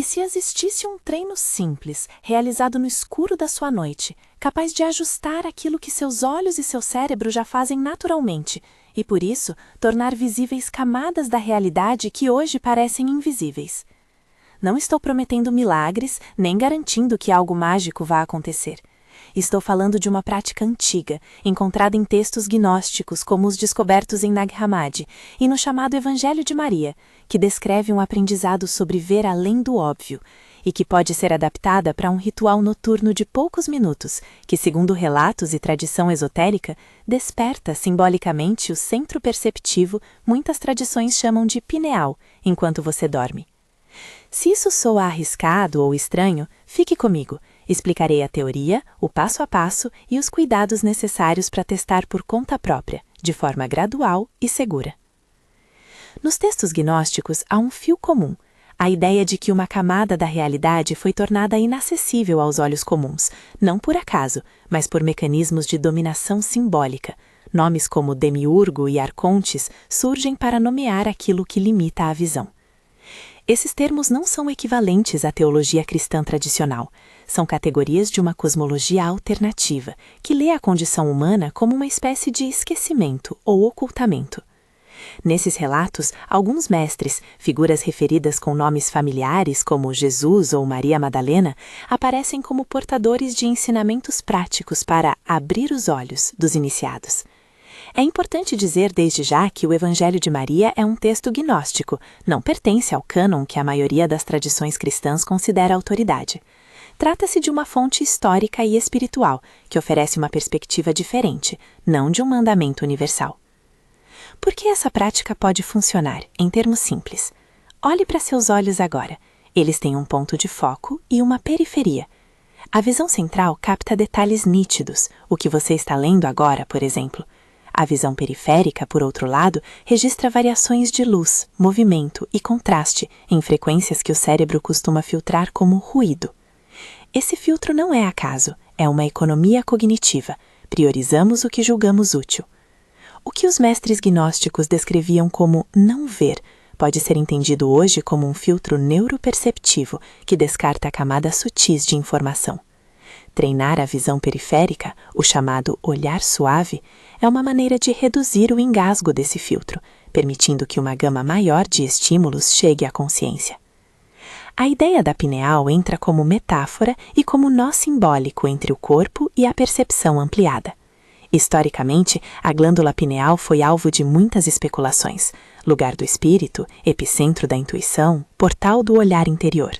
se existisse um treino simples, realizado no escuro da sua noite, capaz de ajustar aquilo que seus olhos e seu cérebro já fazem naturalmente, e por isso tornar visíveis camadas da realidade que hoje parecem invisíveis. Não estou prometendo milagres, nem garantindo que algo mágico vá acontecer. Estou falando de uma prática antiga, encontrada em textos gnósticos como os descobertos em Nag Hammadi e no chamado Evangelho de Maria, que descreve um aprendizado sobre ver além do óbvio, e que pode ser adaptada para um ritual noturno de poucos minutos, que, segundo relatos e tradição esotérica, desperta simbolicamente o centro perceptivo, muitas tradições chamam de pineal, enquanto você dorme. Se isso soa arriscado ou estranho, fique comigo. Explicarei a teoria, o passo a passo e os cuidados necessários para testar por conta própria, de forma gradual e segura. Nos textos gnósticos há um fio comum, a ideia de que uma camada da realidade foi tornada inacessível aos olhos comuns, não por acaso, mas por mecanismos de dominação simbólica. Nomes como demiurgo e arcontes surgem para nomear aquilo que limita a visão. Esses termos não são equivalentes à teologia cristã tradicional. São categorias de uma cosmologia alternativa, que lê a condição humana como uma espécie de esquecimento ou ocultamento. Nesses relatos, alguns mestres, figuras referidas com nomes familiares como Jesus ou Maria Madalena, aparecem como portadores de ensinamentos práticos para abrir os olhos dos iniciados. É importante dizer desde já que o Evangelho de Maria é um texto gnóstico, não pertence ao cânon que a maioria das tradições cristãs considera autoridade. Trata-se de uma fonte histórica e espiritual, que oferece uma perspectiva diferente, não de um mandamento universal. Por que essa prática pode funcionar, em termos simples? Olhe para seus olhos agora. Eles têm um ponto de foco e uma periferia. A visão central capta detalhes nítidos, o que você está lendo agora, por exemplo. A visão periférica, por outro lado, registra variações de luz, movimento e contraste em frequências que o cérebro costuma filtrar como ruído. Esse filtro não é acaso, é uma economia cognitiva. Priorizamos o que julgamos útil. O que os mestres gnósticos descreviam como não ver pode ser entendido hoje como um filtro neuroperceptivo que descarta camadas sutis de informação. Treinar a visão periférica, o chamado olhar suave, é uma maneira de reduzir o engasgo desse filtro, permitindo que uma gama maior de estímulos chegue à consciência. A ideia da pineal entra como metáfora e como nó simbólico entre o corpo e a percepção ampliada. Historicamente, a glândula pineal foi alvo de muitas especulações, lugar do espírito, epicentro da intuição, portal do olhar interior.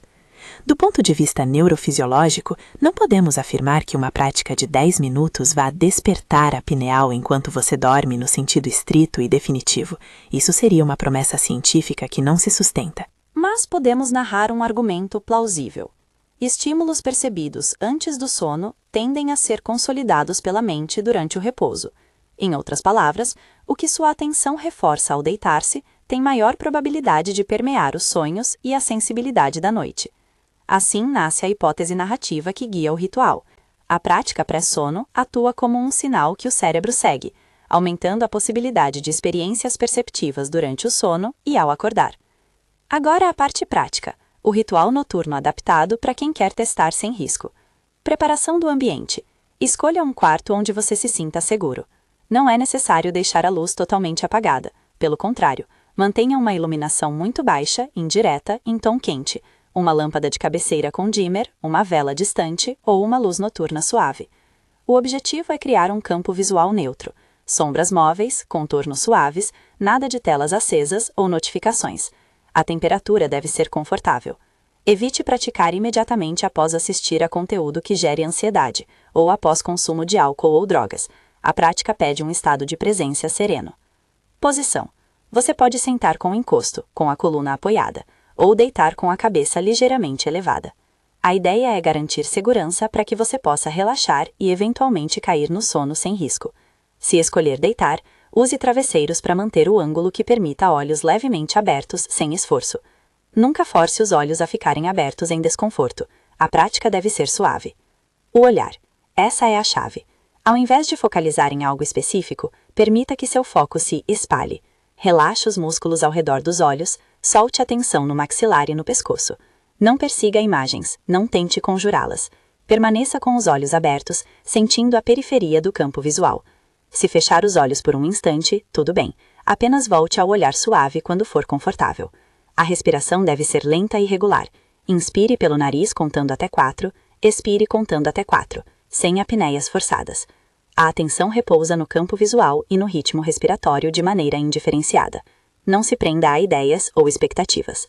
Do ponto de vista neurofisiológico, não podemos afirmar que uma prática de 10 minutos vá despertar a pineal enquanto você dorme no sentido estrito e definitivo. Isso seria uma promessa científica que não se sustenta. Mas podemos narrar um argumento plausível. Estímulos percebidos antes do sono tendem a ser consolidados pela mente durante o repouso. Em outras palavras, o que sua atenção reforça ao deitar-se tem maior probabilidade de permear os sonhos e a sensibilidade da noite. Assim nasce a hipótese narrativa que guia o ritual. A prática pré-sono atua como um sinal que o cérebro segue, aumentando a possibilidade de experiências perceptivas durante o sono e ao acordar. Agora a parte prática, o ritual noturno adaptado para quem quer testar sem risco. Preparação do ambiente. Escolha um quarto onde você se sinta seguro. Não é necessário deixar a luz totalmente apagada. Pelo contrário, mantenha uma iluminação muito baixa, indireta, em tom quente, uma lâmpada de cabeceira com dimmer, uma vela distante ou uma luz noturna suave. O objetivo é criar um campo visual neutro. Sombras móveis, contornos suaves, nada de telas acesas ou notificações. A temperatura deve ser confortável. Evite praticar imediatamente após assistir a conteúdo que gere ansiedade, ou após consumo de álcool ou drogas. A prática pede um estado de presença sereno. Posição. Você pode sentar com encosto, com a coluna apoiada, ou deitar com a cabeça ligeiramente elevada. A ideia é garantir segurança para que você possa relaxar e eventualmente cair no sono sem risco. Se escolher deitar, use travesseiros para manter o ângulo que permita olhos levemente abertos sem esforço. Nunca force os olhos a ficarem abertos em desconforto. A prática deve ser suave. O olhar. Essa é a chave. Ao invés de focalizar em algo específico, permita que seu foco se espalhe. Relaxe os músculos ao redor dos olhos, solte a tensão no maxilar e no pescoço. Não persiga imagens, não tente conjurá-las. Permaneça com os olhos abertos, sentindo a periferia do campo visual. Se fechar os olhos por um instante, tudo bem. Apenas volte ao olhar suave quando for confortável. A respiração deve ser lenta e regular. Inspire pelo nariz contando até 4, expire contando até 4, sem apneias forçadas. A atenção repousa no campo visual e no ritmo respiratório de maneira indiferenciada. Não se prenda a ideias ou expectativas.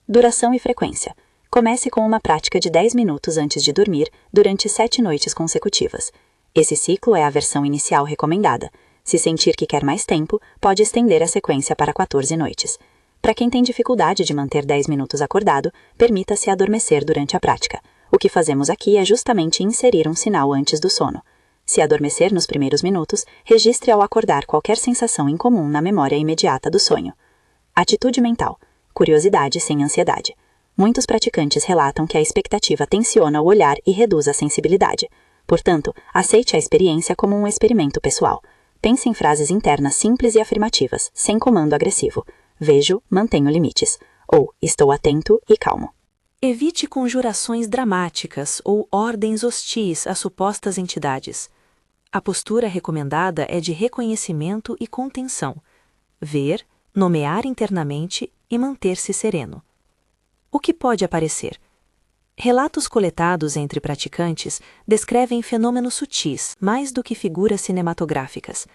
Duração e frequência. Comece com uma prática de 10 minutos antes de dormir, durante 7 noites consecutivas. Esse ciclo é a versão inicial recomendada. Se sentir que quer mais tempo, pode estender a sequência para 14 noites. Para quem tem dificuldade de manter 10 minutos acordado, permita-se adormecer durante a prática. O que fazemos aqui é justamente inserir um sinal antes do sono. Se adormecer nos primeiros minutos, registre ao acordar qualquer sensação incomum na memória imediata do sonho. Atitude mental. Curiosidade sem ansiedade. Muitos praticantes relatam que a expectativa tensiona o olhar e reduz a sensibilidade. Portanto, aceite a experiência como um experimento pessoal. Pense em frases internas simples e afirmativas, sem comando agressivo. Vejo, mantenho limites. Ou estou atento e calmo. Evite conjurações dramáticas ou ordens hostis a supostas entidades. A postura recomendada é de reconhecimento e contenção. Ver, nomear internamente e manter-se sereno. O que pode aparecer? Relatos coletados entre praticantes descrevem fenômenos sutis, mais do que figuras cinematográficas.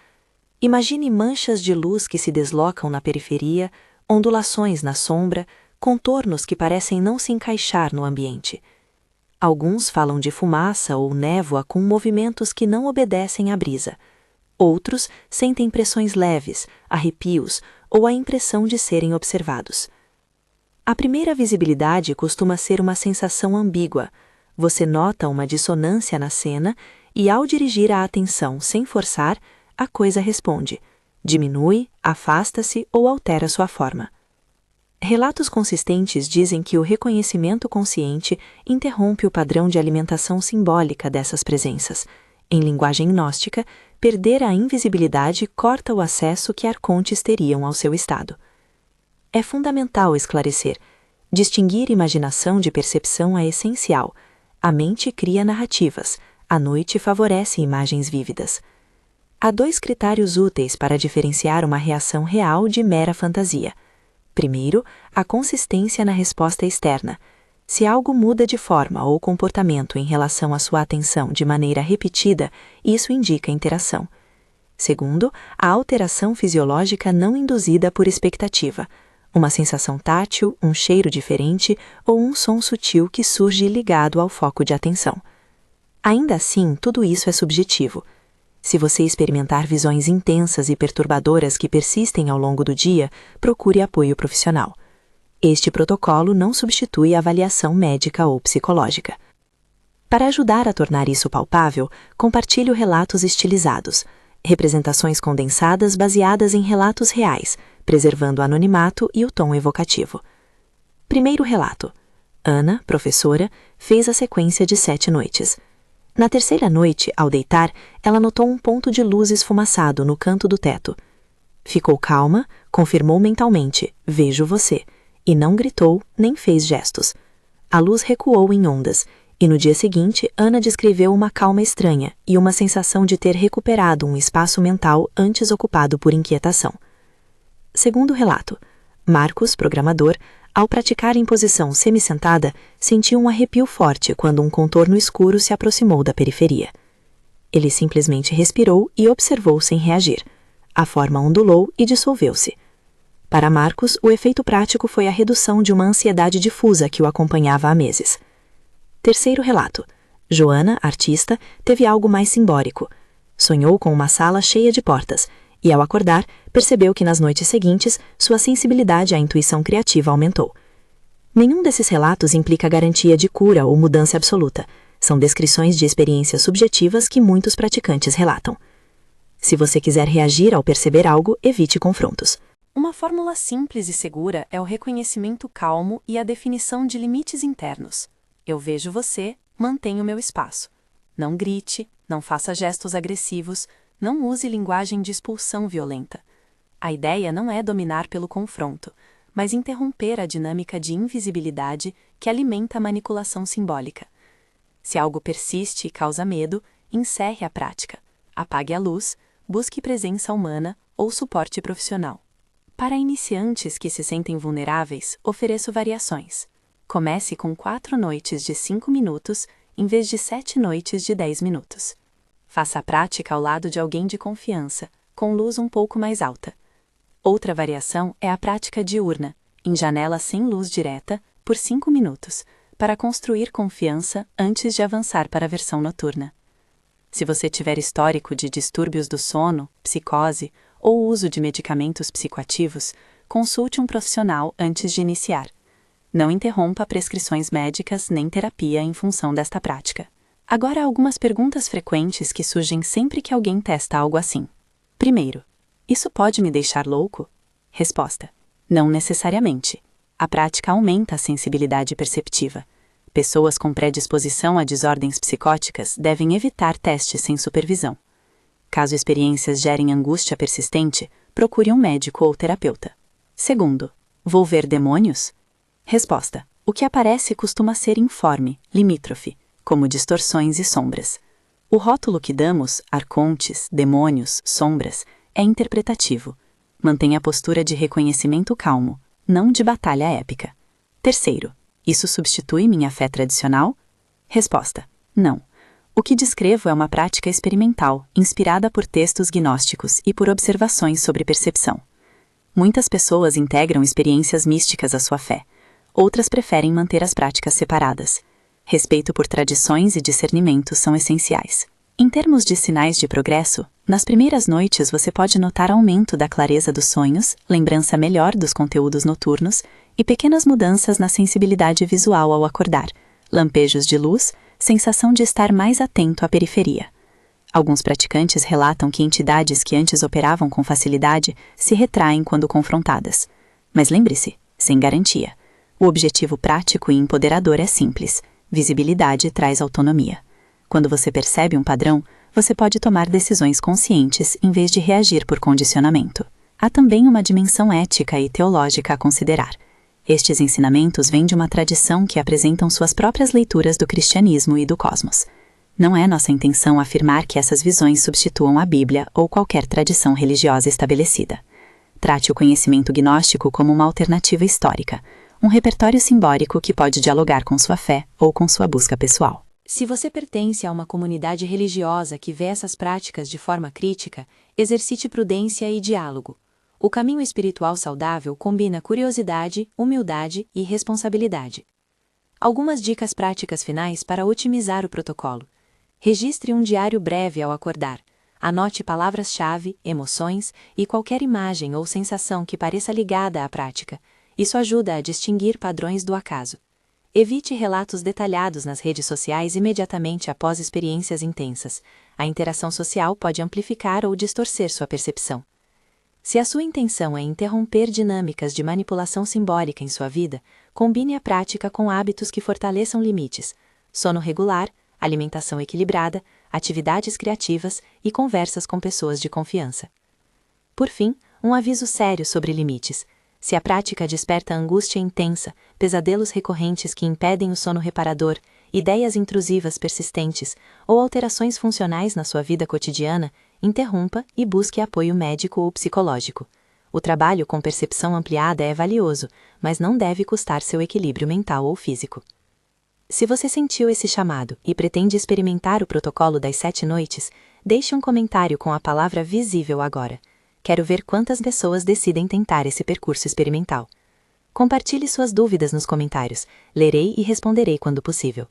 Imagine manchas de luz que se deslocam na periferia, ondulações na sombra, contornos que parecem não se encaixar no ambiente. Alguns falam de fumaça ou névoa com movimentos que não obedecem à brisa. Outros sentem pressões leves, arrepios ou a impressão de serem observados. A primeira visibilidade costuma ser uma sensação ambígua. Você nota uma dissonância na cena e, ao dirigir a atenção sem forçar, a coisa responde, diminui, afasta-se ou altera sua forma. Relatos consistentes dizem que o reconhecimento consciente interrompe o padrão de alimentação simbólica dessas presenças. Em linguagem gnóstica, perder a invisibilidade corta o acesso que arcontes teriam ao seu estado. É fundamental esclarecer. Distinguir imaginação de percepção é essencial. A mente cria narrativas, a noite favorece imagens vívidas. Há 2 critérios úteis para diferenciar uma reação real de mera fantasia. Primeiro, a consistência na resposta externa. Se algo muda de forma ou comportamento em relação à sua atenção de maneira repetida, isso indica interação. Segundo, a alteração fisiológica não induzida por expectativa. Uma sensação tátil, um cheiro diferente ou um som sutil que surge ligado ao foco de atenção. Ainda assim, tudo isso é subjetivo. Se você experimentar visões intensas e perturbadoras que persistem ao longo do dia, procure apoio profissional. Este protocolo não substitui a avaliação médica ou psicológica. Para ajudar a tornar isso palpável, compartilhe relatos estilizados, representações condensadas baseadas em relatos reais, preservando o anonimato e o tom evocativo. Primeiro relato. Ana, professora, fez a sequência de 7 noites. Na terceira noite, ao deitar, ela notou um ponto de luz esfumaçado no canto do teto. Ficou calma, confirmou mentalmente, vejo você, e não gritou nem fez gestos. A luz recuou em ondas, e no dia seguinte, Ana descreveu uma calma estranha e uma sensação de ter recuperado um espaço mental antes ocupado por inquietação. Segundo relato, Marcos, programador, ao praticar em posição semi-sentada, sentiu um arrepio forte quando um contorno escuro se aproximou da periferia. Ele simplesmente respirou e observou sem reagir. A forma ondulou e dissolveu-se. Para Marcos, o efeito prático foi a redução de uma ansiedade difusa que o acompanhava há meses. Terceiro relato. Joana, artista, teve algo mais simbólico. Sonhou com uma sala cheia de portas, e, ao acordar, percebeu que nas noites seguintes sua sensibilidade à intuição criativa aumentou. Nenhum desses relatos implica garantia de cura ou mudança absoluta. São descrições de experiências subjetivas que muitos praticantes relatam. Se você quiser reagir ao perceber algo, evite confrontos. Uma fórmula simples e segura é o reconhecimento calmo e a definição de limites internos. Eu vejo você, mantenho meu espaço. Não grite, não faça gestos agressivos, não use linguagem de expulsão violenta. A ideia não é dominar pelo confronto, mas interromper a dinâmica de invisibilidade que alimenta a manipulação simbólica. Se algo persiste e causa medo, encerre a prática, apague a luz, busque presença humana ou suporte profissional. Para iniciantes que se sentem vulneráveis, ofereço variações. Comece com 4 noites de 5 minutos, em vez de 7 noites de 10 minutos. Faça a prática ao lado de alguém de confiança, com luz um pouco mais alta. Outra variação é a prática diurna, em janela sem luz direta, por 5 minutos, para construir confiança antes de avançar para a versão noturna. Se você tiver histórico de distúrbios do sono, psicose ou uso de medicamentos psicoativos, consulte um profissional antes de iniciar. Não interrompa prescrições médicas nem terapia em função desta prática. Agora, algumas perguntas frequentes que surgem sempre que alguém testa algo assim. Primeiro, isso pode me deixar louco? Resposta: não necessariamente. A prática aumenta a sensibilidade perceptiva. Pessoas com predisposição a desordens psicóticas devem evitar testes sem supervisão. Caso experiências gerem angústia persistente, procure um médico ou terapeuta. Segundo, vou ver demônios? Resposta: o que aparece costuma ser informe, limítrofe, como distorções e sombras. O rótulo que damos, arcontes, demônios, sombras, é interpretativo. Mantenha a postura de reconhecimento calmo, não de batalha épica. Terceiro, isso substitui minha fé tradicional? Resposta: não. O que descrevo é uma prática experimental, inspirada por textos gnósticos e por observações sobre percepção. Muitas pessoas integram experiências místicas à sua fé. Outras preferem manter as práticas separadas. Respeito por tradições e discernimento são essenciais. Em termos de sinais de progresso, nas primeiras noites você pode notar aumento da clareza dos sonhos, lembrança melhor dos conteúdos noturnos e pequenas mudanças na sensibilidade visual ao acordar, lampejos de luz, sensação de estar mais atento à periferia. Alguns praticantes relatam que entidades que antes operavam com facilidade se retraem quando confrontadas. Mas lembre-se, sem garantia. O objetivo prático e empoderador é simples: visibilidade traz autonomia. Quando você percebe um padrão, você pode tomar decisões conscientes em vez de reagir por condicionamento. Há também uma dimensão ética e teológica a considerar. Estes ensinamentos vêm de uma tradição que apresentam suas próprias leituras do cristianismo e do cosmos. Não é nossa intenção afirmar que essas visões substituam a Bíblia ou qualquer tradição religiosa estabelecida. Trate o conhecimento gnóstico como uma alternativa histórica, um repertório simbólico que pode dialogar com sua fé ou com sua busca pessoal. Se você pertence a uma comunidade religiosa que vê essas práticas de forma crítica, exercite prudência e diálogo. O caminho espiritual saudável combina curiosidade, humildade e responsabilidade. Algumas dicas práticas finais para otimizar o protocolo. Registre um diário breve ao acordar. Anote palavras-chave, emoções e qualquer imagem ou sensação que pareça ligada à prática. Isso ajuda a distinguir padrões do acaso. Evite relatos detalhados nas redes sociais imediatamente após experiências intensas. A interação social pode amplificar ou distorcer sua percepção. Se a sua intenção é interromper dinâmicas de manipulação simbólica em sua vida, combine a prática com hábitos que fortaleçam limites: sono regular, alimentação equilibrada, atividades criativas e conversas com pessoas de confiança. Por fim, um aviso sério sobre limites. Se a prática desperta angústia intensa, pesadelos recorrentes que impedem o sono reparador, ideias intrusivas persistentes ou alterações funcionais na sua vida cotidiana, interrompa e busque apoio médico ou psicológico. O trabalho com percepção ampliada é valioso, mas não deve custar seu equilíbrio mental ou físico. Se você sentiu esse chamado e pretende experimentar o protocolo das 7 noites, deixe um comentário com a palavra visível agora. Quero ver quantas pessoas decidem tentar esse percurso experimental. Compartilhe suas dúvidas nos comentários, lerei e responderei quando possível.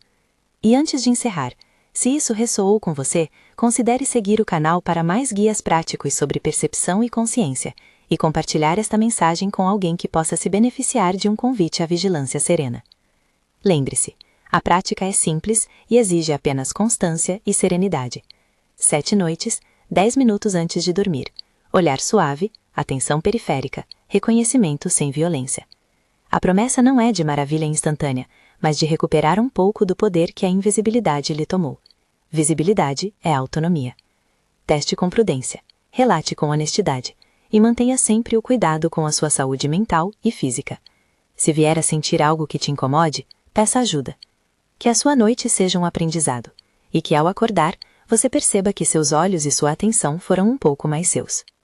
E antes de encerrar, se isso ressoou com você, considere seguir o canal para mais guias práticos sobre percepção e consciência, e compartilhar esta mensagem com alguém que possa se beneficiar de um convite à vigilância serena. Lembre-se, a prática é simples e exige apenas constância e serenidade. 7 noites, 10 minutos antes de dormir. Olhar suave, atenção periférica, reconhecimento sem violência. A promessa não é de maravilha instantânea, mas de recuperar um pouco do poder que a invisibilidade lhe tomou. Visibilidade é autonomia. Teste com prudência. Relate com honestidade. e mantenha sempre o cuidado com a sua saúde mental e física. Se vier a sentir algo que te incomode, peça ajuda. Que a sua noite seja um aprendizado, e que ao acordar, você perceba que seus olhos e sua atenção foram um pouco mais seus.